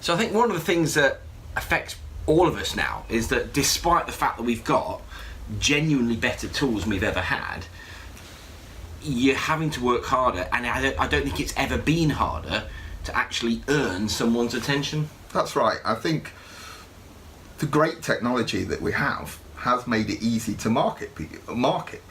So I think one of the things that affects all of us now is that despite the fact that we've got genuinely better tools than we've ever had, you're having to work harder, and I don't think it's ever been harder to actually earn someone's attention. That's right. I think the great technology that we have has made it easy to market,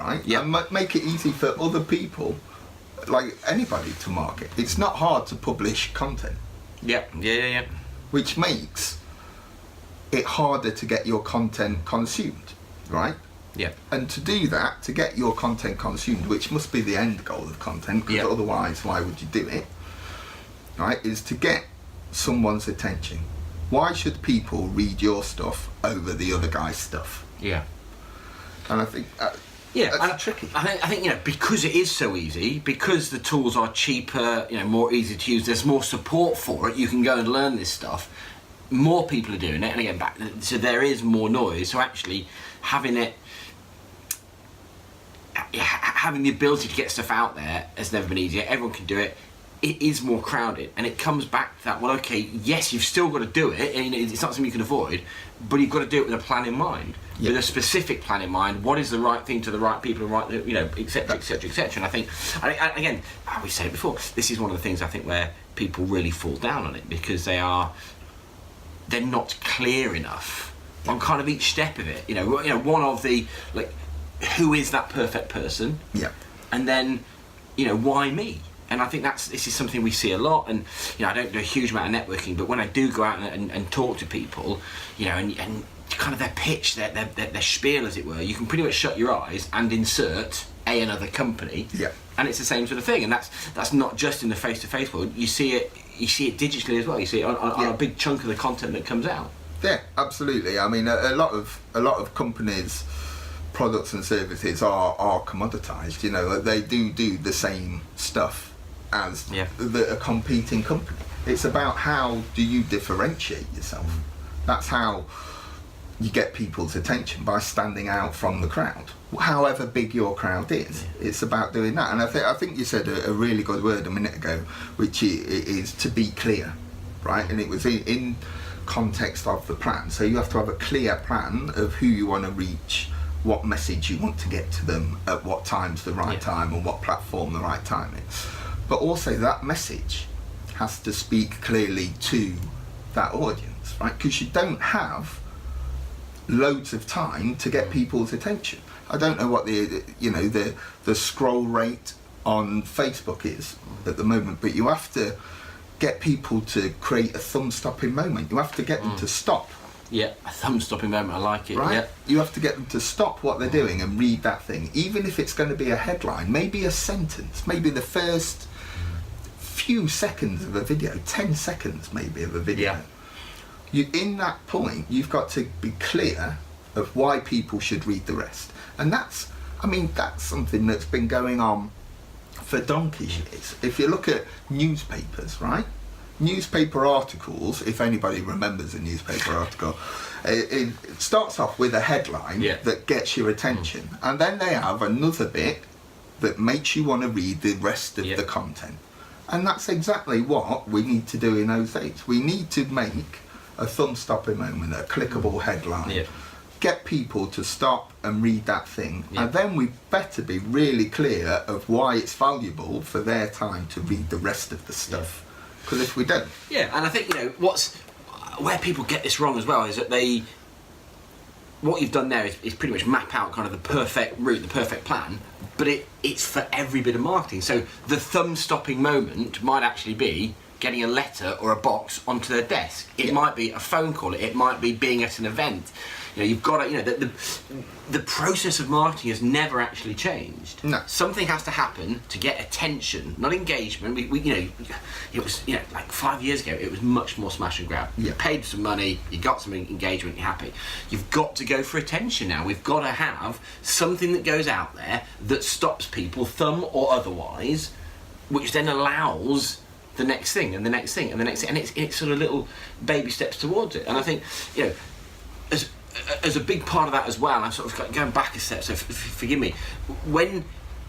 right? Yeah. And make it easy for other people, like anybody, to market. It's not hard to publish content. Yeah. Which makes it harder to get your content consumed, right? Yeah. And to do that, to get your content consumed, which must be the end goal of content, because otherwise why would you do it, right, is to get someone's attention. Why should people read your stuff over the other guy's stuff? Yeah. And I think that's tricky. I think because it is so easy, because the tools are cheaper, more easy to use, there's more support for it, you can go and learn this stuff, more people are doing it, and again, so there is more noise, so actually having the ability to get stuff out there has never been easier. Everyone can do it. It is more crowded, and it comes back to that, well, okay, yes, you've still got to do it, and it's not something you can avoid, but you've got to do it with a plan in mind, with a specific plan in mind. What is the right thing to the right people, etc., etc., etc. And I think, again, we said it before, this is one of the things I think where people really fall down on it, because they're not clear enough on kind of each step of it. One of the, like, who is that perfect person? Yeah. And then, why me? And I think this is something we see a lot, and I don't do a huge amount of networking, but when I do go out and talk to people, and kind of their pitch, their spiel, as it were, you can pretty much shut your eyes and insert another company, and it's the same sort of thing. And that's not just in the face-to-face world. You see it digitally as well. You see it on a big chunk of the content that comes out. Yeah, absolutely. I mean, a lot of companies, products and services are commoditized. They do the same stuff as a competing company. It's about how do you differentiate yourself. That's how you get people's attention, by standing out from the crowd, however big your crowd is. It's about doing that. And I think you said a really good word a minute ago, which is to be clear, right? And it was in context of the plan. So you have to have a clear plan of who you want to reach, what message you want to get to them, at what time's the right time, and what platform the right time is. But also that message has to speak clearly to that audience, right? Because you don't have loads of time to get people's attention. I don't know what the scroll rate on Facebook is at the moment, but you have to get people to create a thumb-stopping moment. You have to get them to stop. Yeah, a thumb-stopping moment, I like it. Right? Yeah. You have to get them to stop what they're doing and read that thing, even if it's going to be a headline, maybe a sentence, maybe the first few seconds of a video, 10 seconds maybe of a video. In that point, you've got to be clear of why people should read the rest. And that's something that's been going on for donkey's years. If you look at newspapers, right? Newspaper articles, if anybody remembers a newspaper article, it starts off with a headline that gets your attention, and then they have another bit that makes you want to read the rest of the content. And that's exactly what we need to do in those days. We need to make a thumb-stopping moment, a clickable headline, get people to stop and read that thing, and then we better be really clear of why it's valuable for their time to read the rest of the stuff. Because if we don't... Yeah, and I think, where people get this wrong as well is that what you've done there is pretty much map out kind of the perfect route, the perfect plan, but it's for every bit of marketing. So the thumb-stopping moment might actually be getting a letter or a box onto their desk. It might be a phone call. It might be being at an event. You've got to, the process of marketing has never actually changed. No. Something has to happen to get attention, not engagement. We it was, like 5 years ago, it was much more smash and grab. You paid some money, you got some engagement, you're happy. You've got to go for attention now. We've got to have something that goes out there that stops people, thumb or otherwise, which then allows the next thing and the next thing and the next thing, and it's sort of little baby steps towards it. And I think, as a big part of that as well, I'm sort of going back a step, so forgive me, when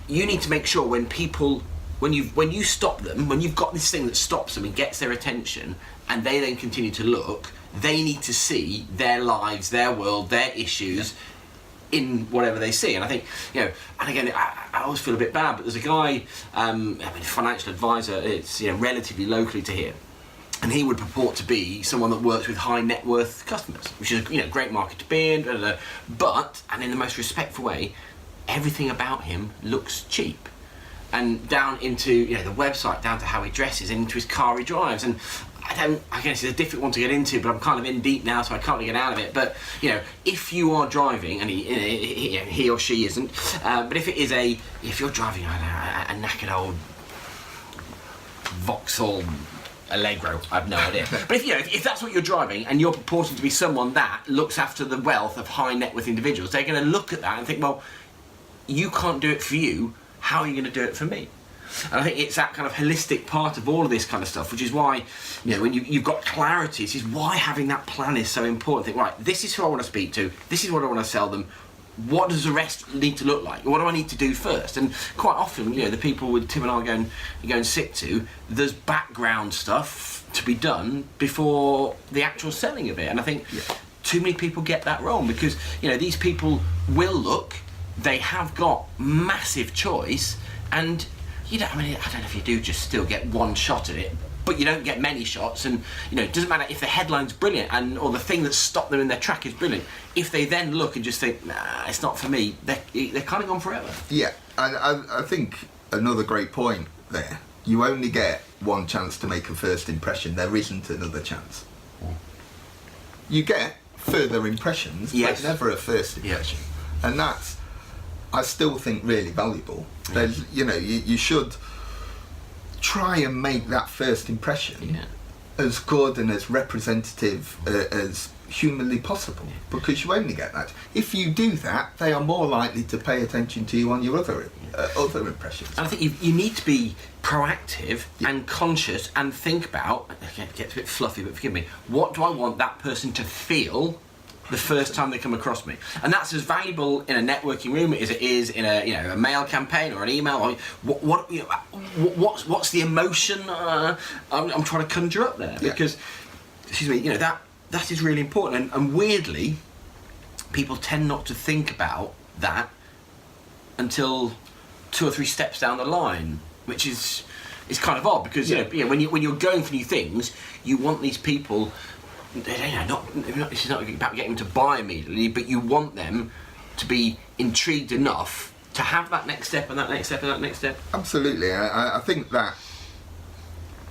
you need to make sure when when you stop them, when you've got this thing that stops them and gets their attention, and they then continue to look, they need to see their lives, their world, their issues in whatever they see. And I think, and again, I always feel a bit bad, but there's a guy, financial advisor, it's relatively locally to here, and he would purport to be someone that works with high net worth customers, which is a great market to be in, but in the most respectful way, everything about him looks cheap. And down into the website, down to how he dresses, into his car he drives, and I guess it's a difficult one to get into, but I'm kind of in deep now, so I can't really get out of it. But if you are driving, and he or she isn't, but if you're driving a knackered old Vauxhall Allegro, I have no idea. But if that's what you're driving, and you're purporting to be someone that looks after the wealth of high net worth individuals, they're going to look at that and think, well, you can't do it for you. How are you going to do it for me? And I think it's that kind of holistic part of all of this kind of stuff, which is why, when you've got clarity, this is why having that plan is so important. Think, right, this is who I want to speak to, this is what I want to sell them, what does the rest need to look like? What do I need to do first? And quite often, the people with Tim and I go and sit to, there's background stuff to be done before the actual selling of it. And I think too many people get that wrong, because, these people will look, they have got massive choice, and I don't know if you do just still get one shot at it, but you don't get many shots, and it doesn't matter if the headline's brilliant or the thing that stopped them in their track is brilliant. If they then look and just think, nah, it's not for me, they're kind of gone forever. Yeah, and I think another great point there, you only get one chance to make a first impression, there isn't another chance. You get further impressions, but never a first impression. And that's, I still think, really valuable. There's, you should try and make that first impression as good and as representative as humanly possible, because you only get that. If you do that, they are more likely to pay attention to you on your other impressions. And I think you need to be proactive and conscious and think about, it gets a bit fluffy, but forgive me, what do I want that person to feel the first time they come across me? And that's as valuable in a networking room as it is in a mail campaign or an email. Or what's the emotion I'm trying to conjure up there? Because, that is really important. And weirdly, people tend not to think about that until 2 or 3 steps down the line, which is kind of odd, because when you're going for new things, you want these people. This is not about getting them to buy immediately, but you want them to be intrigued enough to have that next step and that next step and that next step. Absolutely. I think that,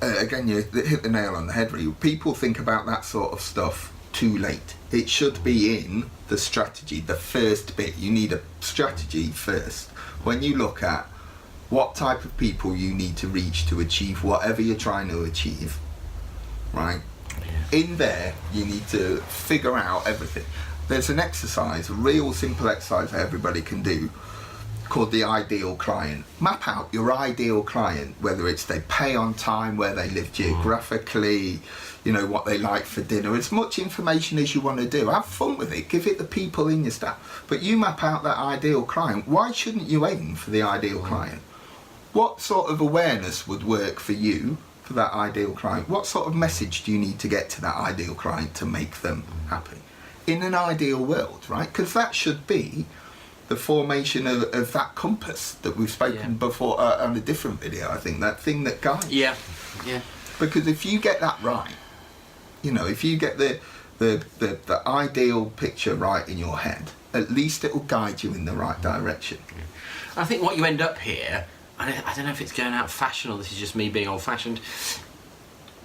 again, you hit the nail on the head, really. People think about that sort of stuff too late. It should be in the strategy, the first bit. You need a strategy first. When you look at what type of people you need to reach to achieve whatever you're trying to achieve, right? In there, you need to figure out everything. There's an exercise, a real simple exercise that everybody can do, called the ideal client. Map out your ideal client, whether it's they pay on time, where they live geographically, what they like for dinner, as much information as you want to do. Have fun with it, give it the people in your staff. But you map out that ideal client. Why shouldn't you aim for the ideal client? What sort of awareness would work for you for that ideal client? What sort of message do you need to get to that ideal client to make them happy? In an ideal world, right? Because that should be the formation of that compass that we've spoken before on a different video, I think, that thing that guides. Yeah. Because if you get that right, if you get the ideal picture right in your head, at least it will guide you in the right direction. I think what you end up here, I don't know if it's going out of fashion or this is just me being old-fashioned,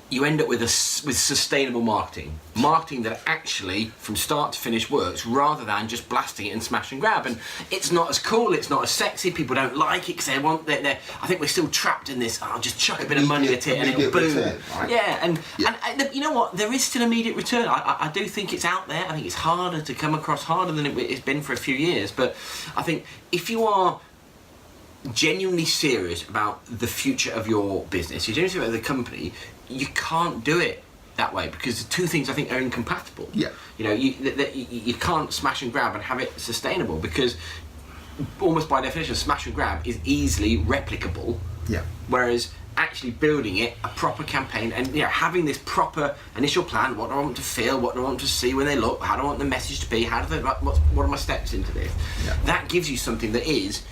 you end up with sustainable marketing that actually from start to finish works, rather than just blasting it and smash and grab. And it's not as cool, it's not as sexy, people don't like it because I think we're still trapped in this, I'll just chuck a bit of money at it and it'll boom. Return, right? And you know what, there is still immediate return. I do think it's out there. I think it's harder to come across, harder than it's been for a few years, but I think if you are genuinely serious about the future of your business, you're genuinely serious about the company, you can't do it that way, because the two things I think are incompatible. You can't smash and grab and have it sustainable, because almost by definition smash and grab is easily replicable Yeah. Whereas actually building it, a proper campaign, and having this proper initial plan. What do I want to feel? What do I want to see when they look? How do I want the message to be? How do they? What are my steps into this? Yeah. That gives you something that is,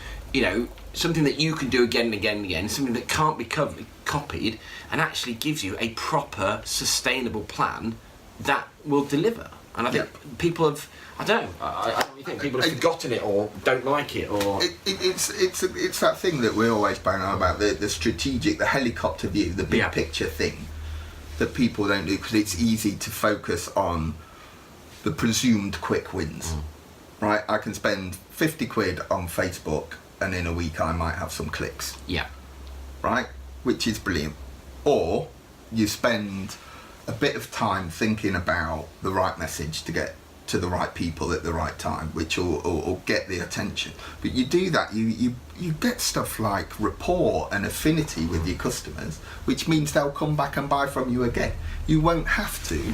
something that you can do again and again and again. Something that can't be copied, and actually gives you a proper, sustainable plan that will deliver. And I think people have. I don't know. I don't think people have forgotten it or don't like it or. It's that thing that we always bang on about, the strategic, the helicopter view, the big picture thing that people don't do, because it's easy to focus on the presumed quick wins. Right? I can spend 50 quid on Facebook and in a week I might have some clicks. Yeah. Right? Which is brilliant. Or you spend a bit of time thinking about the right message to get to the right people at the right time, which will get the attention. But you do that, you get stuff like rapport and affinity with your customers, which means they'll come back and buy from you again. You won't have to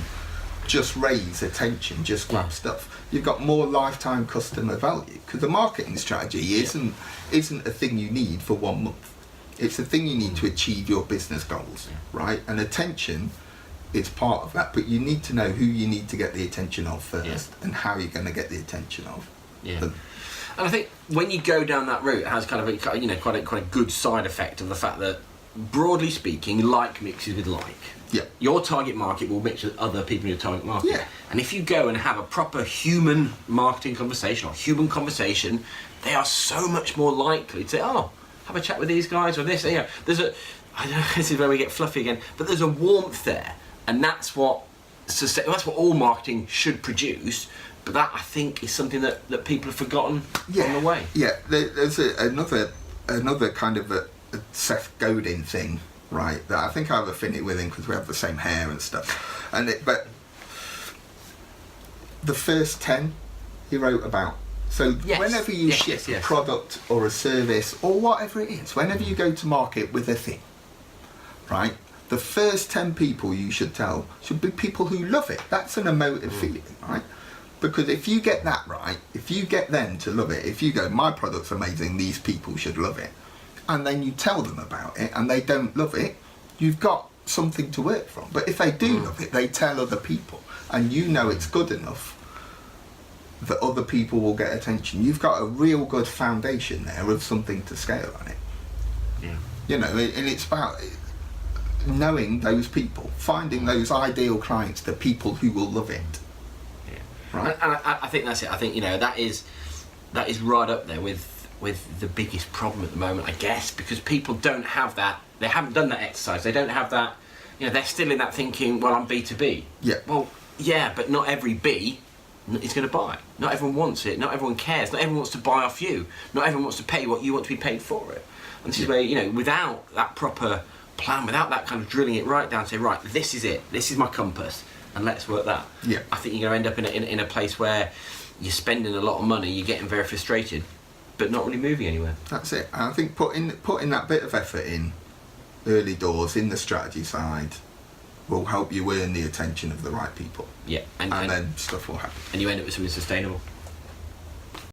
just raise attention, just grab stuff. You've got more lifetime customer value, because the marketing strategy isn't a thing you need for 1 month. It's a thing you need to achieve your business goals, right? And attention is part of that, but you need to know who you need to get the attention of first, and how you're going to get the attention of them. And I think when you go down that route, it has kind of quite a good side effect of the fact that, broadly speaking, like mixes with like. Yeah. Your target market will mix with other people in your target market. Yeah. And if you go and have a proper human marketing conversation or human conversation, they are so much more likely to say, oh, have a chat with these guys or this. There's a, I don't know, this is where we get fluffy again, but there's a warmth there. And that's what all marketing should produce. But that, I think, is something that people have forgotten on the way. Yeah, there's another kind of a Seth Godin thing, right? That I think I have affinity with him because we have the same hair and stuff. But the first 10 he wrote about. So whenever you ship a product or a service or whatever it is, whenever you go to market with a thing, right? The first 10 people you should tell should be people who love it. That's an emotive feeling, right? Because if you get that right, if you get them to love it, if you go, my product's amazing, these people should love it, and then you tell them about it and they don't love it, you've got something to work from. But if they do love it, they tell other people, and you know it's good enough that other people will get attention. You've got a real good foundation there of something to scale on it. Yeah. And it's about knowing those people, finding those ideal clients, the people who will love it. Yeah. Right. And I think that's it. I think that is right up there with the biggest problem at the moment, I guess, because people don't have that. They haven't done that exercise. They don't have that. They're still in that thinking. Well, I'm B2B. Yeah. Well, yeah, but not every B is going to buy. Not everyone wants it. Not everyone cares. Not everyone wants to buy off you. Not everyone wants to pay what you want to be paid for it. And this is where without that proper plan, without that kind of drilling it right down, say, right, this is it, this is my compass, and let's work that. Yeah. I think you're going to end up in a place where you're spending a lot of money, you're getting very frustrated, but not really moving anywhere. That's it. And I think putting that bit of effort in early doors in the strategy side will help you earn the attention of the right people. Yeah. And then stuff will happen. And you end up with something sustainable.